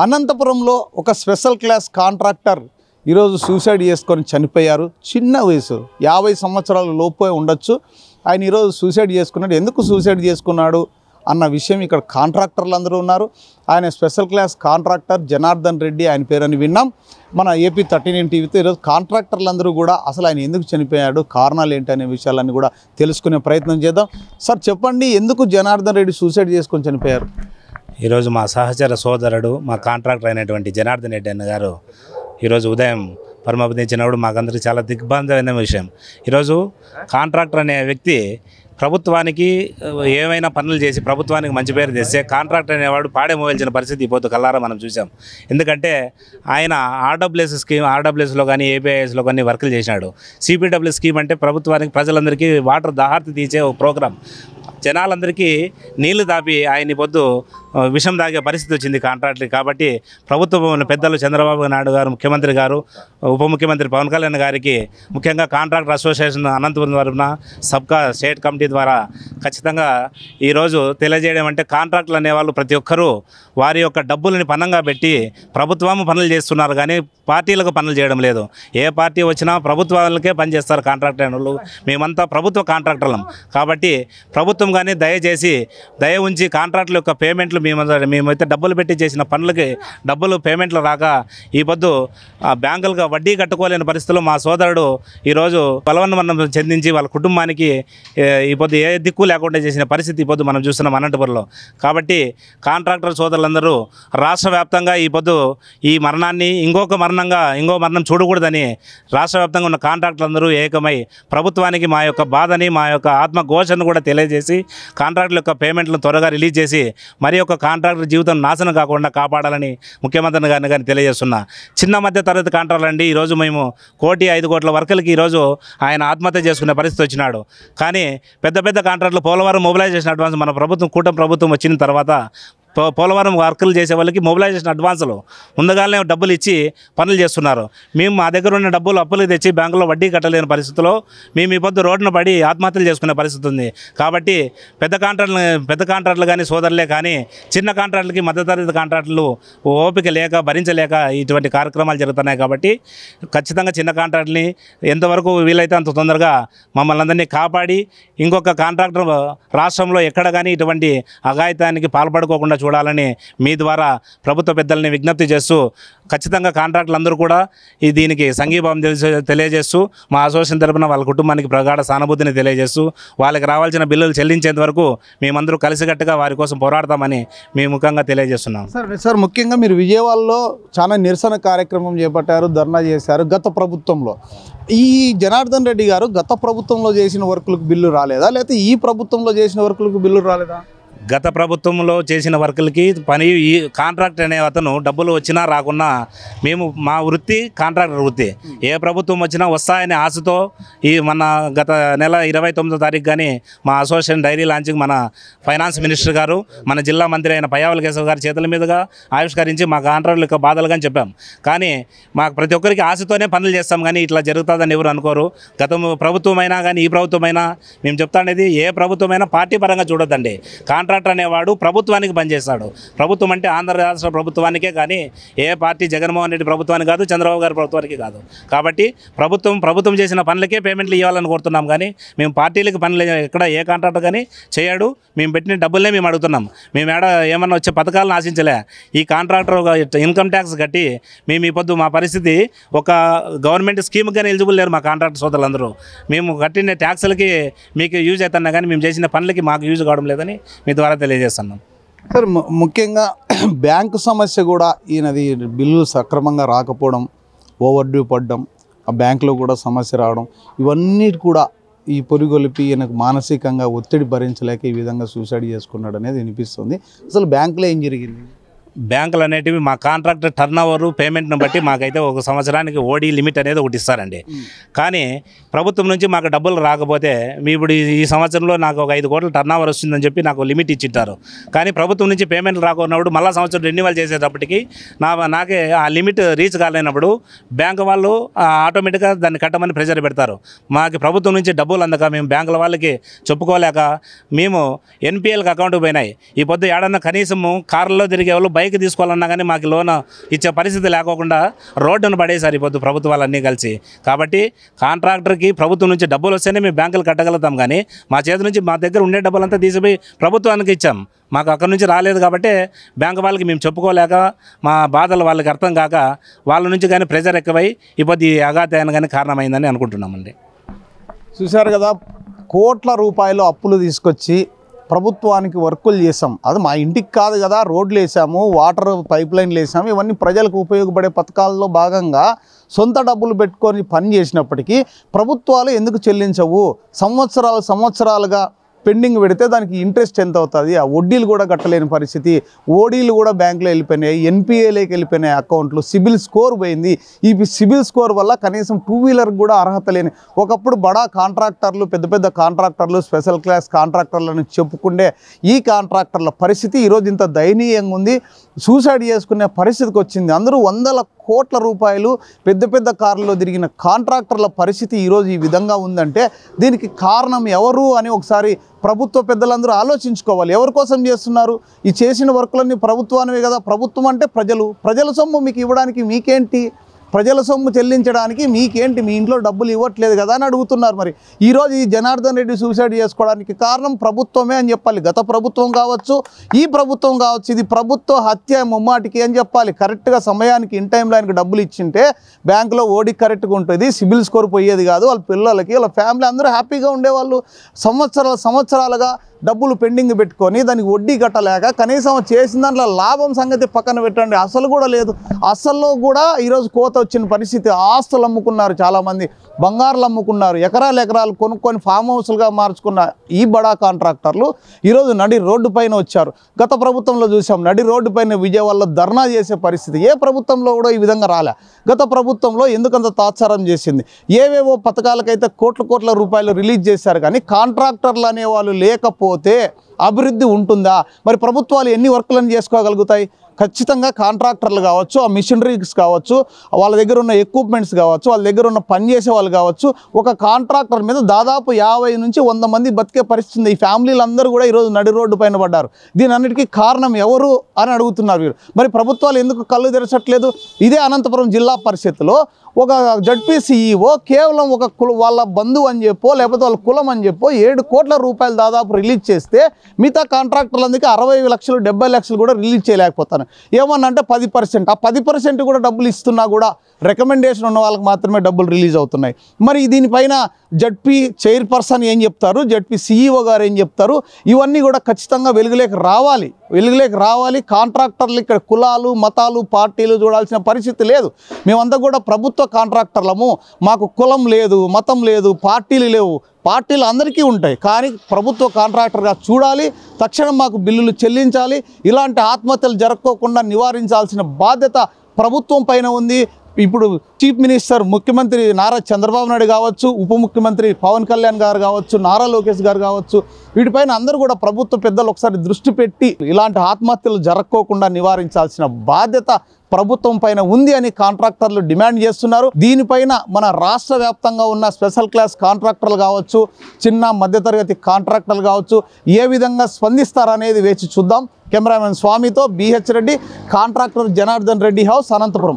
అనంతపురంలో ఒక special class contractor ఈరోజు సూసైడ్ చేసుకొని చనిపోయారు. చిన్న వయసు 50 సంవత్సరాల లోపే ఉండొచ్చు. ఆయన ఈరోజు సూసైడ్ చేసుకున్నాడు. ఎందుకు సూసైడ్ చేసుకున్నాడు అన్న విషయం ఇక్కడ కాంట్రాక్టర్లు అందరూ ఉన్నారు. ఆయన special class contractor Janardhan Reddy ఆయన పేరని విన్నాం. మన ఏపీ 39 టీవీతో ఈరోజు కాంట్రాక్టర్లు అందరూ కూడా అసలు ఆయన ఎందుకు చనిపోయాడు, కారణాలు ఏంటి అనే విషయాలన్నీ కూడా తెలుసుకునే ప్రయత్నం చేద్దాం. సార్ చెప్పండి, ఎందుకు జనార్దన్ రెడ్డి సూసైడ్ చేసుకొని చనిపోయారు? ఈరోజు మా సహచర సోదరుడు మా కాంట్రాక్టర్ అయినటువంటి జనార్దన్ రెడ్డి అన్న గారు ఈరోజు ఉదయం పరమపదించినప్పుడు మాకందరికీ చాలా దిగ్బంధమైన విషయం. ఈరోజు కాంట్రాక్టర్ అనే వ్యక్తి ప్రభుత్వానికి ఏమైనా పనులు చేసి ప్రభుత్వానికి మంచి పేరు తెస్తే కాంట్రాక్టర్ అనేవాడు పాడే మోయల్చిన పరిస్థితి ఇప్పుడు కల్లారా మనం చూసాం. ఎందుకంటే ఆయన ఆర్డబ్ల్యూఎస్లో కానీ ఏపీఐఎస్లో కానీ వర్కులు చేసినాడు. సిపిడబ్ల్యూ స్కీమ్ అంటే ప్రభుత్వానికి ప్రజలందరికీ వాటర్ దాహార్తి తీసే ఒక ప్రోగ్రాం. జనాలందరికీ నీళ్లు దాపి ఆయన పొద్దు విషం తాగే పరిస్థితి వచ్చింది కాంట్రాక్టర్. కాబట్టి ప్రభుత్వం పెద్దలు చంద్రబాబు నాయుడు గారు, ముఖ్యమంత్రి గారు, ఉప ముఖ్యమంత్రి పవన్ కళ్యాణ్ గారికి ముఖ్యంగా కాంట్రాక్టర్ అసోసియేషన్ అనంతపురం తరఫున సబ్కా స్టేట్ కమిటీ ద్వారా ఖచ్చితంగా ఈరోజు తెలియజేయడం అంటే కాంట్రాక్టులు అనేవాళ్ళు ప్రతి ఒక్కరూ వారి యొక్క డబ్బులని పన్నంగా పెట్టి ప్రభుత్వం పనులు చేస్తున్నారు కానీ పార్టీలకు పనులు చేయడం లేదు. ఏ పార్టీ వచ్చినా ప్రభుత్వాలకే పనిచేస్తారు కాంట్రాక్టర్లు. మేమంతా ప్రభుత్వ కాంట్రాక్టర్లం. కాబట్టి ప్రభుత్వం కానీ దయచేసి దయ ఉంచి కాంట్రాక్టుల యొక్క పేమెంట్లు మేమైతే డబ్బులు పెట్టి చేసిన పనులకి డబ్బులు పేమెంట్లు రాక ఈ పొద్దు బ్యాంకులుగా వడ్డీ కట్టుకోలేని పరిస్థితుల్లో మా సోదరుడు ఈరోజు బలవన్మరణం చెందించి వాళ్ళ కుటుంబానికి ఈ పొద్దు ఏ దిక్కు లేకుండా చేసిన పరిస్థితి ఈ పొద్దు మనం చూస్తున్నాం అనంతపురంలో. కాబట్టి కాంట్రాక్టర్ సోదరులందరూ రాష్ట్ర వ్యాప్తంగా ఈ పొద్దు ఈ మరణాన్ని ఇంకో మరణం చూడకూడదని రాష్ట్ర వ్యాప్తంగా ఉన్న కాంట్రాక్టర్లందరూ ఏకమై ప్రభుత్వానికి మా యొక్క బాధని, మా యొక్క ఆత్మఘోషను కూడా తెలియజేసి కాంట్రాక్టుల యొక్క పేమెంట్లను త్వరగా రిలీజ్ చేసి మరి యొక్క కాంట్రాక్టర్ జీవితం నాశనం కాకుండా కాపాడాలని ముఖ్యమంత్రి గారిని కానీ తెలియజేస్తున్నా. చిన్న మధ్య తరగతి కాంట్రాక్టర్ అండి ఈరోజు మేము 1.5 కోట్ల వర్కులకి ఈరోజు ఆయన ఆత్మహత్య చేసుకునే పరిస్థితి వచ్చినాడు. కానీ పెద్ద పెద్ద కాంట్రాక్టులు పోలవరం మొబిలైజేషన్ అడ్వాన్స్ మన కూటమి ప్రభుత్వం వచ్చిన తర్వాత పోలవరం వర్కులు చేసే వాళ్ళకి మొబిలైజేషన్ అడ్వాన్సులు ముందుగానే డబ్బులు ఇచ్చి పనులు చేస్తున్నారు. మేము మా దగ్గర ఉన్న డబ్బులు అప్పులు తెచ్చి బ్యాంకులో వడ్డీ కట్టలేని పరిస్థితిలో మేము ఈ పొద్దు రోడ్డున పడి ఆత్మహత్యలు చేసుకునే పరిస్థితి ఉంది. కాబట్టి పెద్ద కాంట్రాక్టులు కానీ సోదరులే కానీ చిన్న కాంట్రాక్టులకి మధ్యతరగతి కాంట్రాక్టులు ఓపిక లేక భరించలేక ఇటువంటి కార్యక్రమాలు జరుగుతున్నాయి. కాబట్టి ఖచ్చితంగా చిన్న కాంట్రాక్టుని ఎంతవరకు వీలైతే అంత తొందరగా మమ్మల్ని అందరినీ కాపాడి ఇంకొక కాంట్రాక్టర్ రాష్ట్రంలో ఎక్కడ కానీ ఇటువంటి అఘాయితానికి పాల్పడుకోకుండా చూడాలని మీ ద్వారా ప్రభుత్వ పెద్దల్ని విజ్ఞప్తి చేస్తూ ఖచ్చితంగా కాంట్రాక్టులు అందరూ కూడా దీనికి సంఘీభావం తెలియజేస్తూ మా అసోసియేషన్ తరపున వాళ్ళ కుటుంబానికి ప్రగాఢ సానుభూతిని తెలియజేస్తూ వాళ్ళకి రావాల్సిన బిల్లులు చెల్లించేంత వరకు మేమందరూ కలిసికట్టుగా వారి కోసం పోరాడతామని మేము ముఖ్యంగా తెలియజేస్తున్నాం. సార్ ముఖ్యంగా మీరు విజయవాడలో చాలా నిరసన కార్యక్రమం చేపట్టారు, ధర్నా చేశారు గత ప్రభుత్వంలో. ఈ జనార్దన్ రెడ్డి గారు గత ప్రభుత్వంలో చేసిన వర్కులకు బిల్లు రాలేదా, లేకపోతే ఈ ప్రభుత్వంలో చేసిన వర్కులకు బిల్లు రాలేదా? గత ప్రభుత్వంలో చేసిన వర్కులకి ఈ కాంట్రాక్ట్ అనే అతను డబ్బులు వచ్చినా రాకున్నా మేము మా వృత్తి కాంట్రాక్టర్ వృత్తి. ఏ ప్రభుత్వం వచ్చినా వస్తాయనే ఆశతో మన గత నెల 29వ తారీఖు కానీ మా అసోసియేషన్ డైరీ లాంచింగ్ మన ఫైనాన్స్ మినిస్టర్ గారు మన జిల్లా మంత్రి అయిన పయ్యావుల కేశవ్ గారి చేతుల మీదుగా ఆవిష్కరించి మా కాంట్రాక్టుల యొక్క బాధలు కానీ చెప్పాం. కానీ మాకు ప్రతి ఒక్కరికి ఆశతోనే పనులు చేస్తాం కానీ ఇట్లా జరుగుతుందని ఎవరు అనుకోరు. గత ప్రభుత్వమైనా కానీ ఈ ప్రభుత్వమైనా మేము చెప్తానేది ఏ ప్రభుత్వమైనా పార్టీ పరంగా చూడొద్దండి. కాంట్రాక్టర్ అనేవాడు ప్రభుత్వానికి పనిచేస్తాడు. ప్రభుత్వం అంటే ఆంధ్ర రాష్ట్ర ప్రభుత్వానికే కానీ ఏ పార్టీ జగన్మోహన్ రెడ్డి ప్రభుత్వానికి కాదు, చంద్రబాబు గారి ప్రభుత్వానికి కాదు. కాబట్టి ప్రభుత్వం చేసిన పనులకే పేమెంట్లు ఇవ్వాలని కోరుతున్నాం కానీ మేము పార్టీలకు పనులు ఎక్కడ ఏ కాంట్రాక్టర్ కానీ చేయడు. మేము పెట్టిన డబ్బులనే మేము అడుగుతున్నాం. మేము ఏమన్నా వచ్చే పథకాలను ఆశించలే. ఈ కాంట్రాక్టర్ ఇన్కమ్ ట్యాక్స్ కట్టి మేము ఈ పొద్దు మా పరిస్థితి ఒక గవర్నమెంట్ స్కీమ్కి కానీ ఎలిజిబుల్ లేరు మా కాంట్రాక్టర్ సోదరులందరూ. మేము కట్టిన ట్యాక్స్లకి మీకు యూజ్ అవుతున్నా కానీ మేము చేసిన పనులకి మాకు యూజ్ కావడం లేదని మీ ద్వారా తెలియజేస్తున్నాం. సార్ ముఖ్యంగా బ్యాంకు సమస్య కూడా ఈయనది బిల్లు సక్రమంగా రాకపోవడం, ఓవర్ డ్యూ పడడం, ఆ బ్యాంకులో కూడా సమస్య రావడం, ఇవన్నీ కూడా ఈ పొరిగొలిపి ఈయనకు మానసికంగా ఒత్తిడి భరించలేక ఈ విధంగా సూసైడ్ చేసుకున్నాడు అనేది వినిపిస్తుంది. అసలు బ్యాంకులో ఏం జరిగింది? బ్యాంకులు అనేటివి మా కాంట్రాక్టర్ టర్న్ ఓవర్ పేమెంట్ను బట్టి మాకైతే ఒక సంవత్సరానికి ఓడీ లిమిట్ అనేది ఒకటి ఇస్తారండి. కానీ ప్రభుత్వం నుంచి మాకు డబ్బులు రాకపోతే మీ ఇప్పుడు ఈ సంవత్సరంలో నాకు ఒక 5 కోట్ల టర్న్ ఓవర్ వస్తుందని చెప్పి నాకు లిమిట్ ఇచ్చింటారు. కానీ ప్రభుత్వం నుంచి పేమెంట్లు రాకున్నప్పుడు మళ్ళీ సంవత్సరం రెన్యువల్ చేసేటప్పటికి నాకే ఆ లిమిట్ రీచ్ కాలేనప్పుడు బ్యాంకు వాళ్ళు ఆటోమేటిక్గా దాన్ని కట్టమని ప్రెజర్ పెడతారు. మాకు ప్రభుత్వం నుంచి డబ్బులు అందక మేము బ్యాంకుల వాళ్ళకి చెప్పుకోలేక మేము ఎన్పిఎల్కి అకౌంట్కి పోయినాయి. ఈ పొద్దు ఏడన్నా కనీసము కార్లలో తిరిగే వాళ్ళు బైక్ తీసుకోవాలన్నా కానీ మాకు లోన్ ఇచ్చే పరిస్థితి లేకోకుండా రోడ్డును పడేసారు ఈ పొద్దు ప్రభుత్వాలన్నీ కలిసి. కాబట్టి కాంట్రాక్టర్కి ప్రభుత్వం నుంచి డబ్బులు వస్తేనే మేము బ్యాంకులు కట్టగలుగుతాం, కానీ మా చేతి నుంచి మా దగ్గర ఉండే డబ్బులంతా తీసిపోయి ప్రభుత్వానికి ఇచ్చాం. మాకు అక్కడి నుంచి రాలేదు కాబట్టి బ్యాంకు వాళ్ళకి మేము చెప్పుకోలేక మా బాధలు వాళ్ళకి అర్థం కాక వాళ్ళ నుంచి కానీ ప్రెజర్ ఎక్కువై ఇప్పుడు ఈ అఘాతాన్ని కానీ కారణమైందని అనుకుంటున్నామండి. చూశారు కదా, కోట్ల రూపాయలు అప్పులు తీసుకొచ్చి ప్రభుత్వానికి వర్కులు చేసాం. అది మా ఇంటికి కాదు కదా, రోడ్లు వేసాము, వాటర్ పైప్ లైన్లు వేసాము, ఇవన్నీ ప్రజలకు ఉపయోగపడే పథకాల్లో భాగంగా సొంత డబ్బులు పెట్టుకొని పని చేసినప్పటికీ ప్రభుత్వాలు ఎందుకు చెల్లించవు? సంవత్సరాలుగా పెండింగ్ పెడితే దానికి ఇంట్రెస్ట్ ఎంత అవుతుంది? ఆ వడ్డీలు కూడా కట్టలేని పరిస్థితి, ఓడీలు కూడా బ్యాంకులో వెళ్ళిపోయినాయి, ఎన్పిఏలోకి వెళ్ళిపోయినాయి అకౌంట్లు, సిబిల్ స్కోర్ పోయింది. ఈ సిబిల్ స్కోర్ వల్ల కనీసం 2 వీలర్ కూడా అర్హత లేని ఒకప్పుడు బడా కాంట్రాక్టర్లు, పెద్ద పెద్ద కాంట్రాక్టర్లు, స్పెషల్ క్లాస్ కాంట్రాక్టర్లను చెప్పుకుంటే ఈ కాంట్రాక్టర్ల పరిస్థితి ఈరోజు ఇంత దయనీయంగా ఉంది. సూసైడ్ చేసుకునే పరిస్థితికి వచ్చింది. అందరూ వందల కోట్ల రూపాయలు పెద్ద పెద్ద కార్లలో తిరిగిన కాంట్రాక్టర్ల పరిస్థితి ఈరోజు ఈ విధంగా ఉందంటే దీనికి కారణం ఎవరు అని ఒకసారి ప్రభుత్వ పెద్దలందరూ ఆలోచించుకోవాలి. ఎవరి కోసం చేస్తున్నారు? ఈ చేసిన వర్కులన్నీ ప్రభుత్వానివే కదా. ప్రభుత్వం అంటే ప్రజల సొమ్ము మీకు ఇవ్వడానికి మీకేంటి? ప్రజల సొమ్ము చెల్లించడానికి మీకేంటి? మీ ఇంట్లో డబ్బులు ఇవ్వట్లేదు కదా అని అడుగుతున్నారు. మరి ఈరోజు ఈ జనార్దన్ రెడ్డి సూసైడ్ చేసుకోవడానికి కారణం ప్రభుత్వమే అని చెప్పాలి. గత ప్రభుత్వం కావచ్చు, ఈ ప్రభుత్వం కావచ్చు, ఇది ప్రభుత్వ హత్య ముమ్మాటికి అని చెప్పాలి. కరెక్ట్గా సమయానికి ఇన్ టైంలో ఆయనకి డబ్బులు ఇచ్చింటే బ్యాంకులో ఓడి కరెక్ట్గా ఉంటుంది, సిబిల్ స్కోర్ పోయేది కాదు, వాళ్ళ పిల్లలకి వాళ్ళ ఫ్యామిలీ అందరూ హ్యాపీగా ఉండేవాళ్ళు. సంవత్సరాలుగా డబ్బులు పెండింగ్ పెట్టుకొని దానికి వడ్డీ కట్టలేక కనీసం చేసిన దాంట్లో లాభం సంగతి పక్కన పెట్టండి, అసలు కూడా లేదు. అసల్లో కూడా ఈరోజు కోత వచ్చిన పరిస్థితి. ఆస్తులు అమ్ముకున్నారు, చాలామంది బంగారాలు అమ్ముకున్నారు, ఎకరాలు కొనుక్కొని ఫామ్ హౌస్లుగా మార్చుకున్న ఈ బడా కాంట్రాక్టర్లు ఈరోజు నడి రోడ్డు పైన వచ్చారు. గత ప్రభుత్వంలో చూసాం, నడి రోడ్డు పైన విజయవాడలో ధర్నా చేసే పరిస్థితి. ఏ ప్రభుత్వంలో కూడా ఈ విధంగా రాలే. గత ప్రభుత్వంలో ఎందుకంత తాత్సారం చేసింది? ఏవేవో పథకాలకైతే కోట్ల రూపాయలు రిలీజ్ చేశారు, కానీ కాంట్రాక్టర్లు అనేవాళ్ళు లేకపోతే అభివృద్ధి ఉంటుందా? మరి ప్రభుత్వాలు ఎన్ని వర్కులను చేసుకోగలుగుతాయి? ఖచ్చితంగా కాంట్రాక్టర్లు కావచ్చు, ఆ మిషనరీస్ కావచ్చు, వాళ్ళ దగ్గర ఉన్న ఎక్విప్మెంట్స్ కావచ్చు, వాళ్ళ దగ్గర ఉన్న పనిచేసే వాళ్ళు కావచ్చు, ఒక కాంట్రాక్టర్ మీద దాదాపు 50 నుంచి 100 మంది బతికే పరిస్థితి. ఈ ఫ్యామిలీలు అందరూ కూడా ఈరోజు నడి రోడ్డు పైన పడ్డారు. దీని అన్నిటికీ కారణం ఎవరు అని అడుగుతున్నారు వీరు. మరి ప్రభుత్వాలు ఎందుకు కళ్ళు తెరచట్లేదు? ఇదే అనంతపురం జిల్లా పరిషత్తులో ఒక జడ్పీ సీఈఓ కేవలం ఒక వాళ్ళ బంధువు అని చెప్పో లేకపోతే వాళ్ళ కులం అని చెప్పో 7 కోట్ల రూపాయలు దాదాపు రిలీజ్ చేస్తే మిగతా కాంట్రాక్టర్లందుకే 60 లక్షలు 70 లక్షలు కూడా రిలీజ్ చేయలేకపోతాను. ఏమన్నా అంటే 10%. ఆ 10% కూడా డబ్బులు ఇస్తున్నా కూడా రికమెండేషన్ ఉన్న వాళ్ళకి మాత్రమే డబ్బులు రిలీజ్ అవుతున్నాయి. మరి దీనిపైన జడ్పీ చైర్పర్సన్ ఏం చెప్తారు, జడ్పీ సీఈఓ గారు ఏం చెప్తారు? ఇవన్నీ కూడా ఖచ్చితంగా వెలుగులోకి రావాలి. కాంట్రాక్టర్లు ఇక్కడ కులాలు, మతాలు, పార్టీలు చూడాల్సిన పరిస్థితి లేదు. మేమంతా కూడా ప్రభుత్వ కాంట్రాక్టర్లము. మాకు కులం లేదు, మతం లేదు, పార్టీలు లేవు. పార్టీలు అందరికీ ఉంటాయి, కానీ ప్రభుత్వ కాంట్రాక్టర్గా చూడాలి. తక్షణం మాకు బిల్లులు చెల్లించాలి. ఇలాంటి ఆత్మహత్యలు జరగకోకుండా నివారించాల్సిన బాధ్యత ప్రభుత్వం పైన ఉంది. ఇప్పుడు చీఫ్ మినిస్టర్ ముఖ్యమంత్రి నారా చంద్రబాబు నాయుడు కావచ్చు, ఉప ముఖ్యమంత్రి పవన్ కళ్యాణ్ గారు కావచ్చు, నారా లోకేష్ గారు కావచ్చు, వీటిపైన అందరూ కూడా ప్రభుత్వ పెద్దలు ఒకసారి దృష్టి పెట్టి ఇలాంటి ఆత్మహత్యలు జరగకోకుండా నివారించాల్సిన బాధ్యత ప్రభుత్వం పైన ఉంది అని కాంట్రాక్టర్లు డిమాండ్ చేస్తున్నారు. దీనిపైన మన రాష్ట్ర వ్యాప్తంగా ఉన్న స్పెషల్ క్లాస్ కాంట్రాక్టర్లు కావచ్చు, చిన్న మధ్యతరగతి కాంట్రాక్టర్లు కావచ్చు, ఏ విధంగా స్పందిస్తారనేది వేచి చూద్దాం. కెమెరామెన్ స్వామితో BH Reddy, contractor Janardhan Reddy house, Anantapuram.